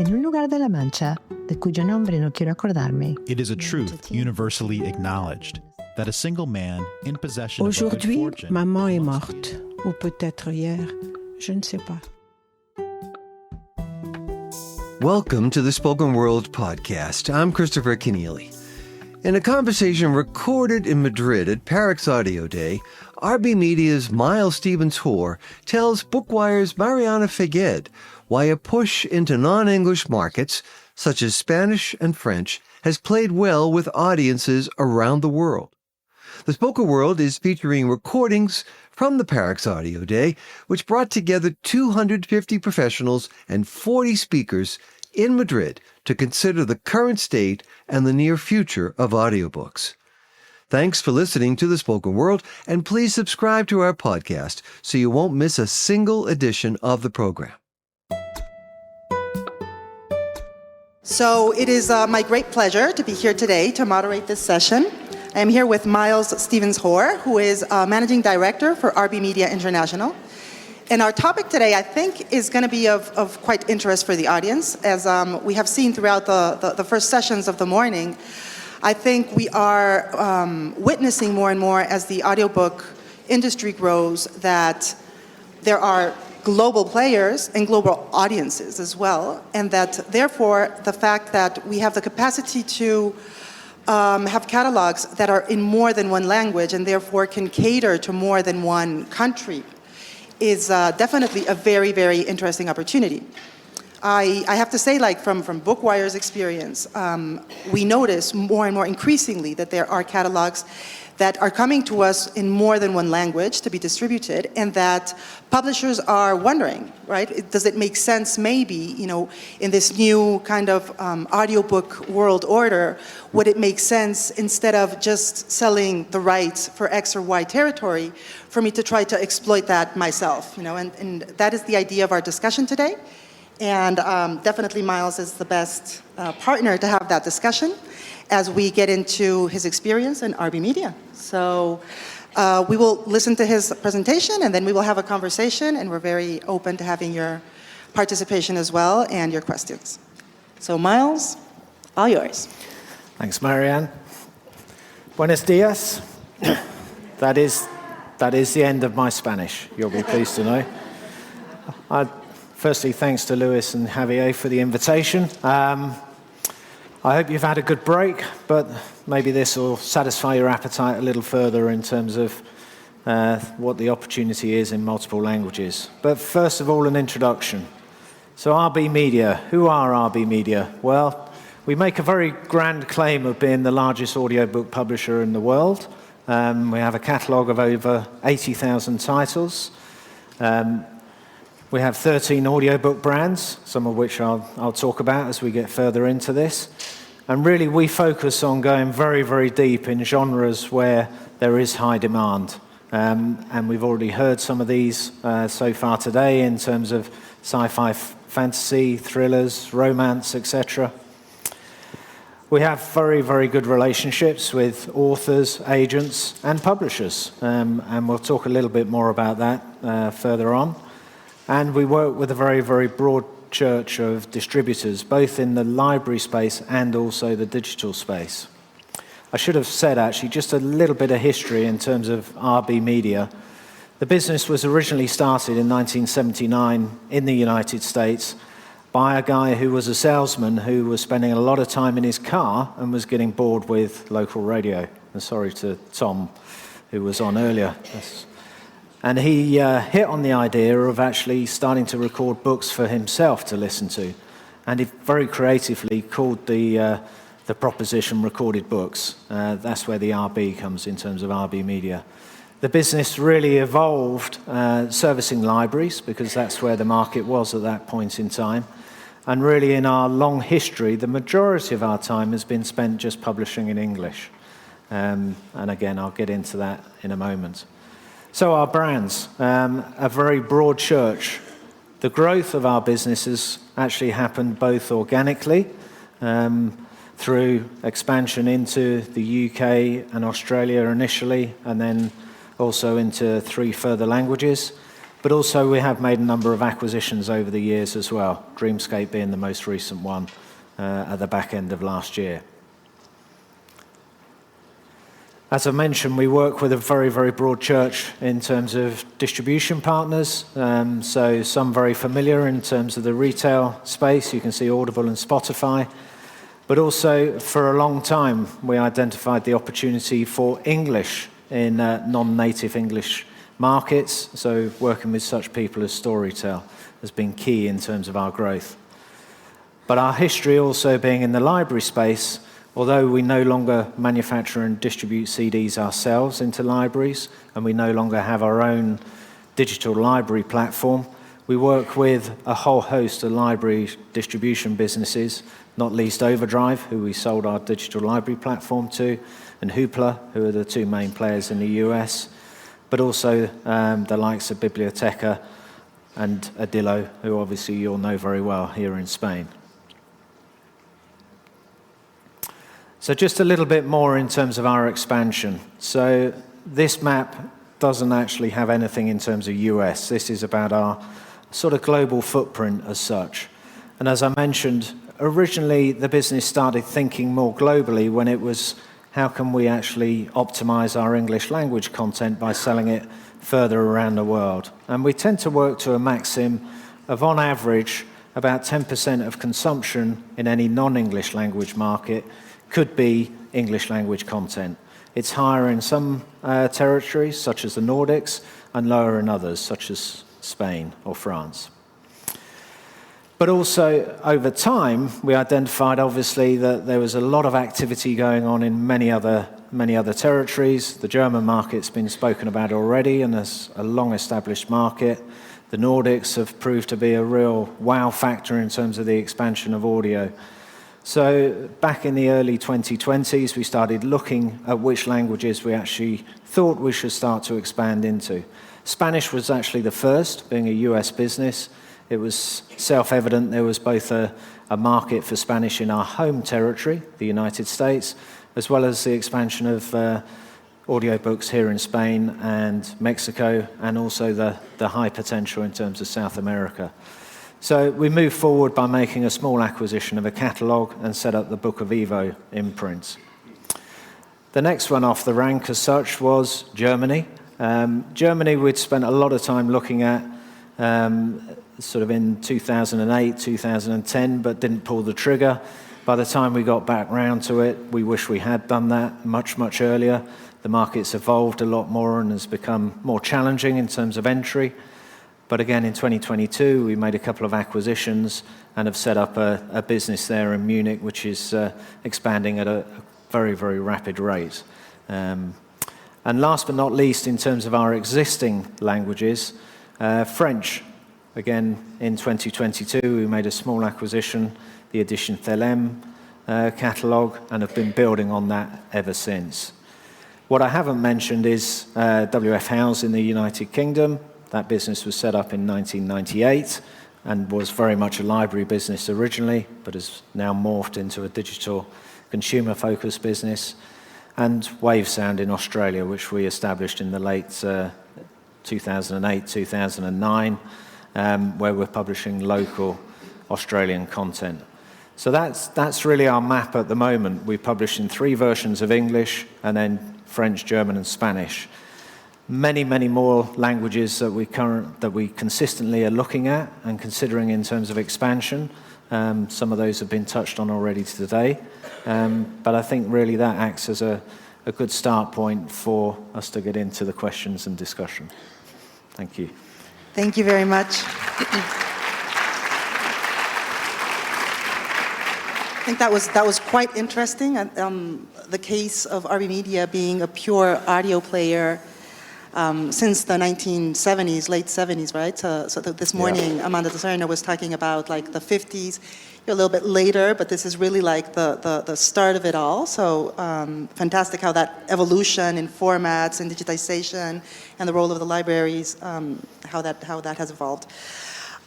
en un lugar de La Mancha, de cuyo nombre no quiero acordarme. It is a truth universally acknowledged that a single man in possession of a good Aujourd'hui, fortune maman est morte. Ou peut-être hier, je ne sais pas. Welcome to the Spoken World podcast. I'm Christopher Keneally. In a conversation recorded in Madrid at Parix Audio Day, RBmedia's Miles Stevens-Hoare tells Bookwire's Mariana Féged why a push into non-English markets, such as Spanish and French, has played well with audiences around the world. The Spoken World is featuring recordings from the Parix Audio Day, which brought together 250 professionals and 40 speakers in Madrid to consider the current state and the near future of audiobooks. Thanks for listening to The Spoken World, and please subscribe to our podcast so you won't miss a single edition of the program. So it is my great pleasure to be here today to moderate this session. I am here with Miles Stevens-Hoare, who is Managing Director for RBmedia International. And our topic today, I think, is going to be of quite interest for the audience. As we have seen throughout the first sessions of the morning, I think we are witnessing more and more as the audiobook industry grows that there are global players and global audiences as well, and that therefore the fact that we have the capacity to have catalogs that are in more than one language and therefore can cater to more than one country is definitely a very, very interesting opportunity. I have to say, like from Bookwire's experience, we notice more and more increasingly that there are catalogs that are coming to us in more than one language to be distributed, and that publishers are wondering, right? Does it make sense maybe, in this new kind of audiobook world order, would it make sense, instead of just selling the rights for X or Y territory, for me to try to exploit that myself, and that is the idea of our discussion today. And definitely Miles is the best partner to have that discussion as we get into his experience in RBmedia. So we will listen to his presentation, and then we will have a conversation, and we're very open to having your participation as well and your questions. So Miles, all yours. Thanks, Marianne. Buenos dias. That is the end of my Spanish, you'll be pleased to know. Firstly, thanks to Luis and Javier for the invitation. I hope you've had a good break, but maybe this will satisfy your appetite a little further in terms of what the opportunity is in multiple languages. But first of all, an introduction. So RBmedia, who are RBmedia? Well, we make a very grand claim of being the largest audiobook publisher in the world. We have a catalogue of over 80,000 titles. We have 13 audiobook brands, some of which I'll talk about as we get further into this. And really, we focus on going very, very deep in genres where there is high demand. And we've already heard some of these so far today in terms of sci-fi, fantasy, thrillers, romance, etc. We have very, very good relationships with authors, agents, and publishers. And we'll talk a little bit more about that further on. And we work with a very, very broad church of distributors, both in the library space and also the digital space. I should have said, actually, just a little bit of history in terms of RBmedia. The business was originally started in 1979 in the United States by a guy who was a salesman who was spending a lot of time in his car and was getting bored with local radio. And sorry to Tom, who was on earlier. And he hit on the idea of actually starting to record books for himself to listen to. And he very creatively called the proposition recorded books. That's where the RB comes in terms of RBmedia. The business really evolved servicing libraries, because that's where the market was at that point in time. And really, in our long history, the majority of our time has been spent just publishing in English. And again, I'll get into that in a moment. So our brands, a very broad church. The growth of our business has actually happened both organically, through expansion into the UK and Australia initially, and then also into 3 further languages, But also we have made a number of acquisitions over the years as well, Dreamscape being the most recent one at the back end of last year. As I mentioned, we work with a very, very broad church in terms of distribution partners. So some very familiar in terms of the retail space. You can see Audible and Spotify. But also, for a long time, we identified the opportunity for English in non-native English markets. So working with such people as Storytel has been key in terms of our growth. But our history also being in the library space, although we no longer manufacture and distribute CDs ourselves into libraries, and we no longer have our own digital library platform, we work with a whole host of library distribution businesses, not least Overdrive, who we sold our digital library platform to, and Hoopla, who are the two main players in the US, but also the likes of Biblioteca and Adillo, who obviously you'll know very well here in Spain. So just a little bit more in terms of our expansion. So this map doesn't actually have anything in terms of US. This is about our sort of global footprint as such. And as I mentioned, originally the business started thinking more globally when it was, how can we actually optimize our English language content by selling it further around the world? And we tend to work to a maxim of, on average, about 10% of consumption in any non-English language market could be English language content. It's higher in some territories, such as the Nordics, and lower in others, such as Spain or France. But also, over time, we identified, obviously, that there was a lot of activity going on in many other territories. The German market's been spoken about already, and there's a long-established market. The Nordics have proved to be a real wow factor in terms of the expansion of audio. So back in the early 2020s, we started looking at which languages we actually thought we should start to expand into. Spanish was actually the first, being a US business. It was self-evident there was both a market for Spanish in our home territory, the United States, as well as the expansion of audiobooks here in Spain and Mexico, and also the high potential in terms of South America. So we moved forward by making a small acquisition of a catalogue and set up the Book of Evo imprints. The next one off the rank as such was Germany. Germany we'd spent a lot of time looking at sort of in 2008, 2010, but didn't pull the trigger. By the time we got back round to it, we wish we had done that much, much earlier. The market's evolved a lot more and has become more challenging in terms of entry. But again, in 2022, we made a couple of acquisitions and have set up a business there in Munich, which is expanding at a very, very rapid rate. And last but not least, in terms of our existing languages, French. Again, in 2022, we made a small acquisition, the Edition Thelem catalogue, and have been building on that ever since. What I haven't mentioned is W.F. Howes in the United Kingdom. That business was set up in 1998 and was very much a library business originally, but has now morphed into a digital consumer-focused business. And Wavesound in Australia, which we established in the late 2008, 2009, where we're publishing local Australian content. So that's really our map at the moment. We publish in 3 versions of English, and then French, German, and Spanish. Many, many more languages that we consistently are looking at and considering in terms of expansion. Some of those have been touched on already today. But I think really that acts as a good start point for us to get into the questions and discussion. Thank you. Thank you very much. I think that was quite interesting. The case of RBmedia being a pure audio player since the 1970s, late 70s, right? So this morning, yeah. Amanda Serna was talking about like the 50s. You're a little bit later, but this is really like the start of it all. So fantastic how that evolution in formats and digitization and the role of the libraries, how that has evolved.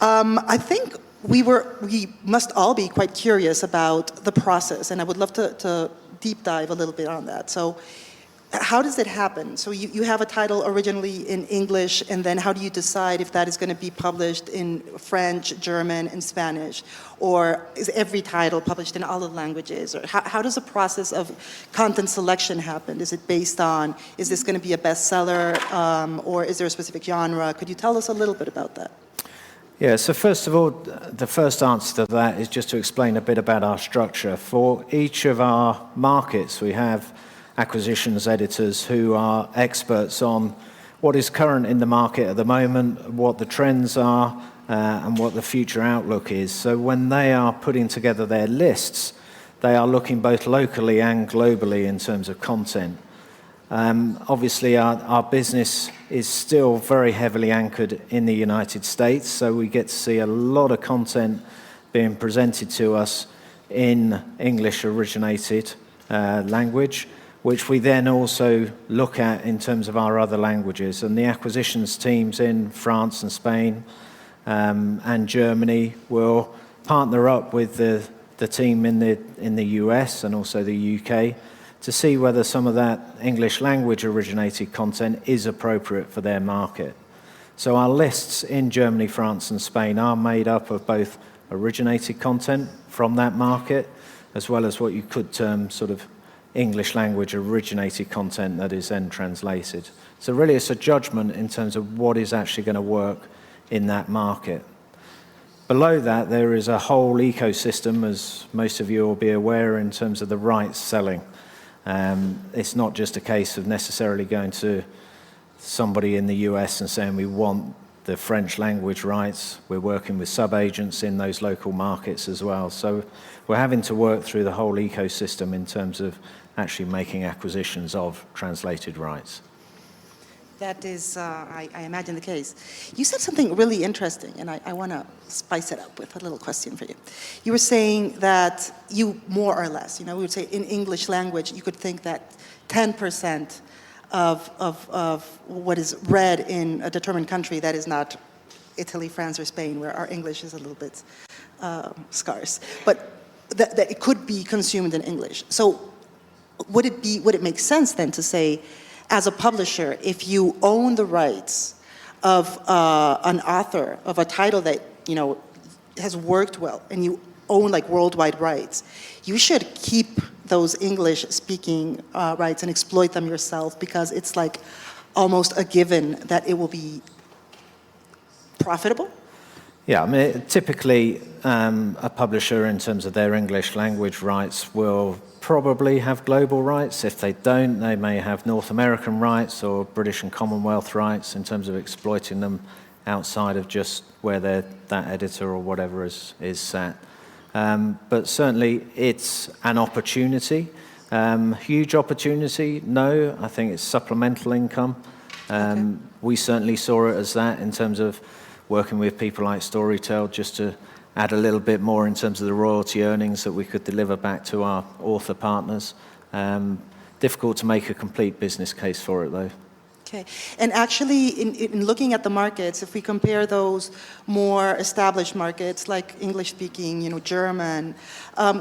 I think we must all be quite curious about the process, and I would love to deep dive a little bit on that. So how does it happen? So you have a title originally in English, and then how do you decide if that is going to be published in French, German, and Spanish? Or is every title published in all the languages? Or how does the process of content selection happen? Is it based on, is this going to be a bestseller, or is there a specific genre? Could you tell us a little bit about that? Yeah, so first of all, the first answer to that is just to explain a bit about our structure. For each of our markets, we have acquisitions editors who are experts on what is current in the market at the moment, what the trends are, and what the future outlook is. So when they are putting together their lists, they are looking both locally and globally in terms of content. Obviously, our business is still very heavily anchored in the United States, so we get to see a lot of content being presented to us in English-originated language, which we then also look at in terms of our other languages. And the acquisitions teams in France and Spain and Germany will partner up with the team in the US and also the UK to see whether some of that English language originated content is appropriate for their market. So our lists in Germany, France and Spain are made up of both originated content from that market, as well as what you could term sort of English language originated content that is then translated. So really it's a judgment in terms of what is actually going to work in that market. Below that, there is a whole ecosystem, as most of you will be aware, in terms of the rights selling. It's not just a case of necessarily going to somebody in the US and saying we want the French language rights. We're working with sub-agents in those local markets as well. So we're having to work through the whole ecosystem in terms of actually making acquisitions of translated rights. That is, I imagine, the case. You said something really interesting, and I want to spice it up with a little question for you. You were saying that you, more or less, we would say in English language, you could think that 10% of what is read in a determined country that is not Italy, France, or Spain, where our English is a little bit scarce, but that it could be consumed in English. So would it make sense then to say, as a publisher, if you own the rights of an author, of a title that has worked well, and you own like worldwide rights, you should keep those English-speaking rights and exploit them yourself, because it's like almost a given that it will be profitable? Yeah, I mean, typically a publisher in terms of their English language rights will probably have global rights. If they don't, they may have North American rights or British and Commonwealth rights in terms of exploiting them outside of just where that editor or whatever is sat. But certainly it's an opportunity. Huge opportunity, no. I think it's supplemental income. Okay. We certainly saw it as that in terms of working with people like Storytel, just to add a little bit more in terms of the royalty earnings that we could deliver back to our author partners. Difficult to make a complete business case for it, though. Okay. And actually, in looking at the markets, if we compare those more established markets, like English-speaking, German,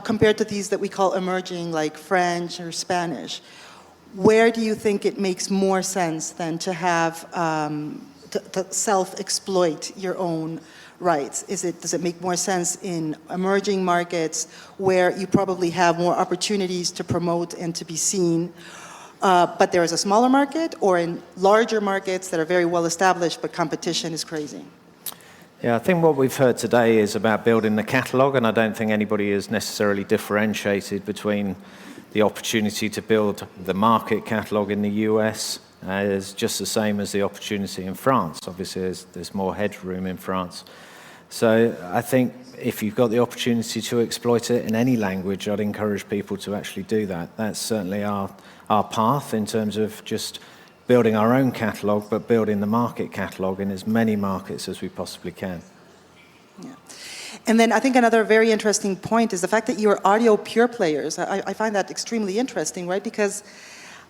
compared to these that we call emerging, like French or Spanish, where do you think it makes more sense than to have to self-exploit your own rights? Does it make more sense in emerging markets where you probably have more opportunities to promote and to be seen, but there is a smaller market, or in larger markets that are very well established but competition is crazy? Yeah, I think what we've heard today is about building the catalogue, and I don't think anybody has necessarily differentiated between the opportunity to build the market catalogue in the US is just the same as the opportunity in France. Obviously, there's more headroom in France. So I think if you've got the opportunity to exploit it in any language, I'd encourage people to actually do that. That's certainly our path in terms of just building our own catalogue, but building the market catalogue in as many markets as we possibly can. Yeah. And then I think another very interesting point is the fact that you're audio pure players. I find that extremely interesting, right? Because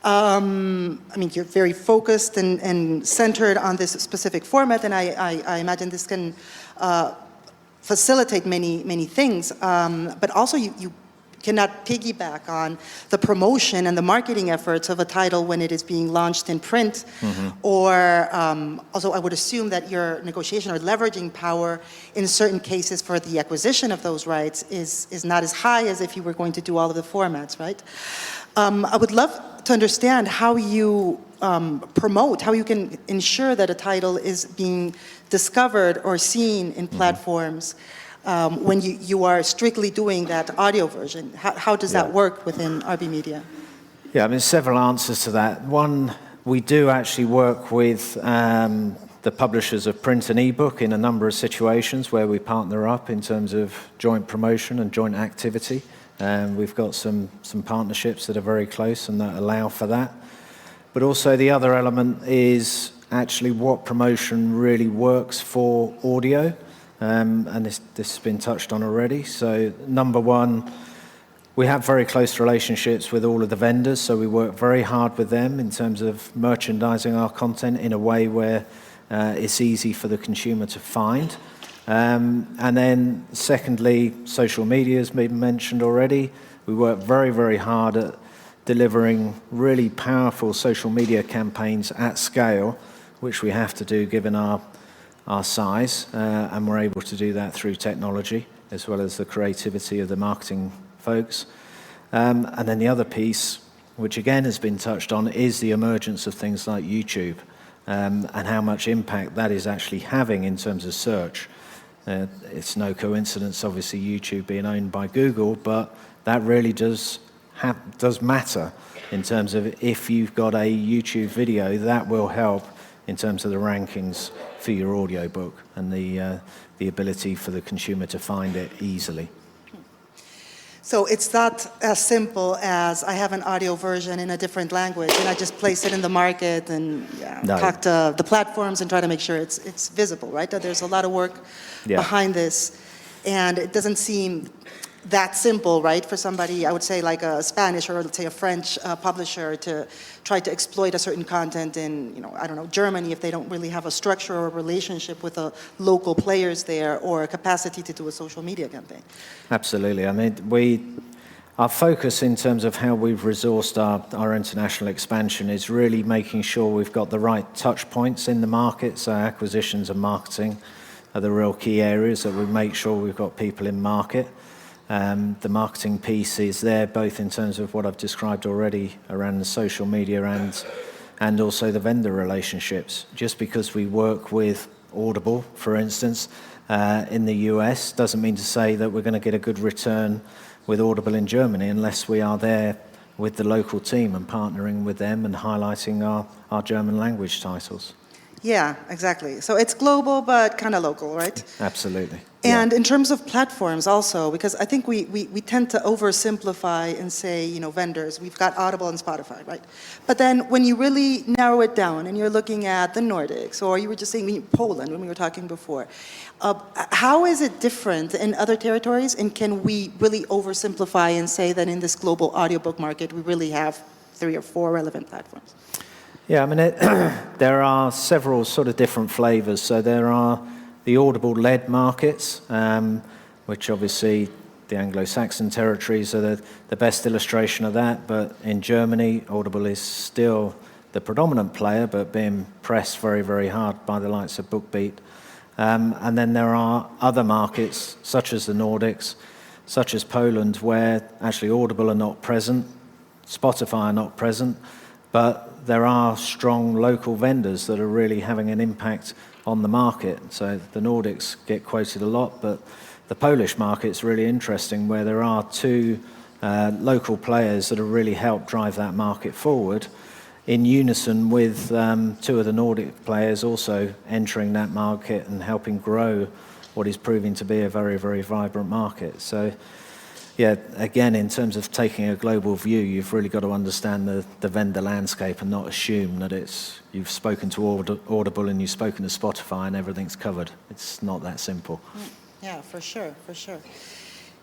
you're very focused and centered on this specific format, and I imagine this can facilitate many things. But also, you cannot piggyback on the promotion and the marketing efforts of a title when it is being launched in print. Or also I would assume that your negotiation or leveraging power in certain cases for the acquisition of those rights is not as high as if you were going to do all of the formats, right? I would love to understand how you promote, how you can ensure that a title is being discovered or seen in platforms when you are strictly doing that audio version. How does that work within RBmedia? Yeah, I mean, several answers to that. One, we do actually work with the publishers of print and ebook in a number of situations where we partner up in terms of joint promotion and joint activity. We've got some partnerships that are very close and that allow for that. But also the other element is actually what promotion really works for audio. And this has been touched on already. So number one, we have very close relationships with all of the vendors, so we work very hard with them in terms of merchandising our content in a way where it's easy for the consumer to find. And then secondly, social media has been mentioned already. We work very, very hard at delivering really powerful social media campaigns at scale, which we have to do given our size, and we're able to do that through technology as well as the creativity of the marketing folks. And then the other piece, which again has been touched on, is the emergence of things like YouTube and how much impact that is actually having in terms of search. It's no coincidence, obviously, YouTube being owned by Google, but that really does matter in terms of if you've got a YouTube video, that will help in terms of the rankings for your audiobook and the ability for the consumer to find it easily. So it's not as simple as I have an audio version in a different language and I just place it in the market and talk to the platforms and try to make sure it's visible, right? That there's a lot of work behind this, and it doesn't seem that simple, right, for somebody, I would say like a Spanish or let's say a French publisher to try to exploit a certain content in, I don't know, Germany if they don't really have a structure or a relationship with the local players there or a capacity to do a social media campaign. Absolutely. I mean, our focus in terms of how we've resourced our international expansion is really making sure we've got the right touch points in the market. So acquisitions and marketing are the real key areas that we make sure we've got people in market. The marketing piece is there both in terms of what I've described already around the social media and also the vendor relationships. Just because we work with Audible, for instance, in the US, doesn't mean to say that we're going to get a good return with Audible in Germany unless we are there with the local team and partnering with them and highlighting our German language titles. Yeah, exactly. So it's global, but kind of local, right? Absolutely. And in terms of platforms also, because I think we tend to oversimplify and say, vendors, we've got Audible and Spotify, right? But then when you really narrow it down and you're looking at the Nordics, or you were just saying Poland when we were talking before, how is it different in other territories? And can we really oversimplify and say that in this global audiobook market, we really have 3 or 4 relevant platforms? Yeah, I mean, there are several sort of different flavors. So there are the Audible-led markets, which obviously the Anglo-Saxon territories are the best illustration of that. But in Germany, Audible is still the predominant player, but being pressed very, very hard by the likes of BookBeat. And then there are other markets, such as the Nordics, such as Poland, where actually Audible are not present, Spotify are not present, but there are strong local vendors that are really having an impact on the market. So the Nordics get quoted a lot, but the Polish market's really interesting, where there are 2 local players that have really helped drive that market forward, in unison with 2 of the Nordic players also entering that market and helping grow what is proving to be a very, very vibrant market. So yeah, again, in terms of taking a global view, you've really got to understand the vendor landscape and not assume that you've spoken to Audible and you've spoken to Spotify and everything's covered. It's not that simple. Yeah, for sure.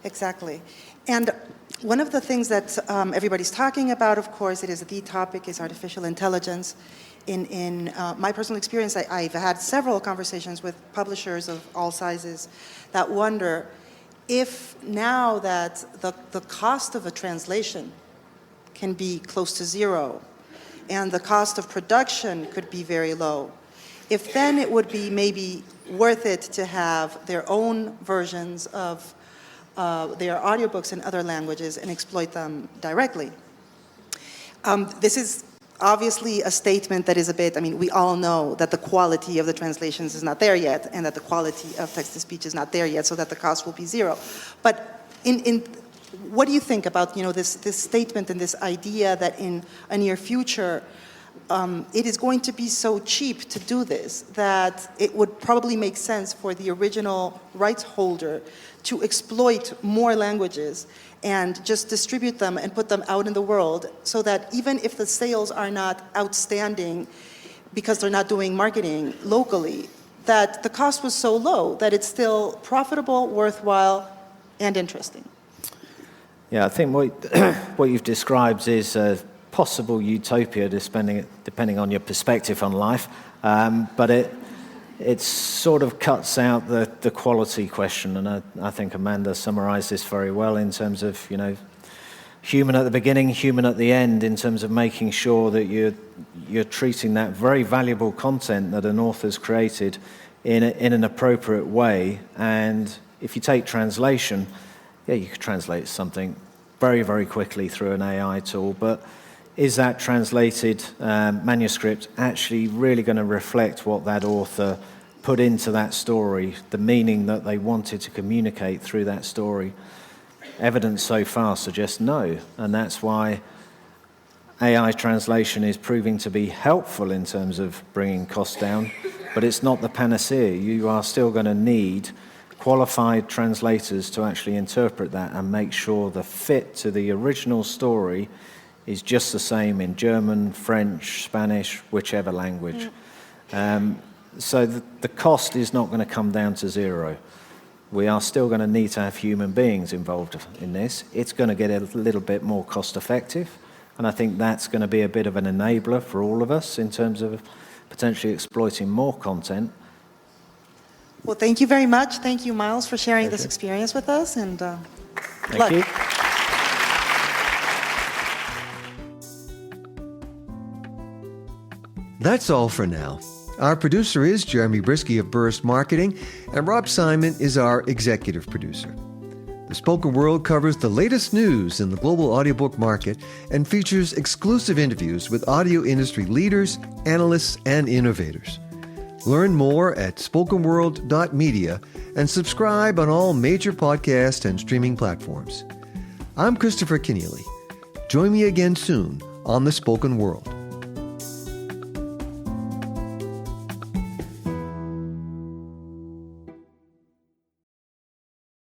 Exactly. And one of the things that everybody's talking about, of course, it is the topic, is artificial intelligence. In my personal experience, I've had several conversations with publishers of all sizes that wonder, if now that the cost of a translation can be close to zero, and the cost of production could be very low, if then it would be maybe worth it to have their own versions of their audiobooks in other languages and exploit them directly. This is obviously a statement that is a bit, we all know that the quality of the translations is not there yet, and that the quality of text-to-speech is not there yet, so that the cost will be zero. But what do you think about this statement and this idea that in a near future, it is going to be so cheap to do this that it would probably make sense for the original rights holder to exploit more languages and just distribute them and put them out in the world, so that even if the sales are not outstanding because they're not doing marketing locally, that the cost was so low that it's still profitable, worthwhile, and interesting? Yeah, I think what you've described is a possible utopia, depending on your perspective on life, but it sort of cuts out the quality question, and I think Amanda summarized this very well in terms of, human at the beginning, human at the end, in terms of making sure that you're treating that very valuable content that an author's created in an appropriate way. And if you take translation, you could translate something very, very quickly through an AI tool, but is that translated manuscript actually really going to reflect what that author put into that story, the meaning that they wanted to communicate through that story? Evidence so far suggests no, and that's why AI translation is proving to be helpful in terms of bringing costs down, but it's not the panacea. You are still going to need qualified translators to actually interpret that and make sure the fit to the original story is just the same in German, French, Spanish, whichever language. So the cost is not going to come down to zero. We are still going to need to have human beings involved in this. It's going to get a little bit more cost effective, and I think that's going to be a bit of an enabler for all of us in terms of potentially exploiting more content. Well, thank you very much. Thank you, Miles, for sharing this experience with us, and Thank luck. you. That's all for now. Our producer is Jeremy Brisky of Burst Marketing, and Rob Simon is our executive producer. The Spoken World covers the latest news in the global audiobook market and features exclusive interviews with audio industry leaders, analysts, and innovators. Learn more at spokenworld.media and subscribe on all major podcast and streaming platforms. I'm Christopher Keneally. Join me again soon on The Spoken World.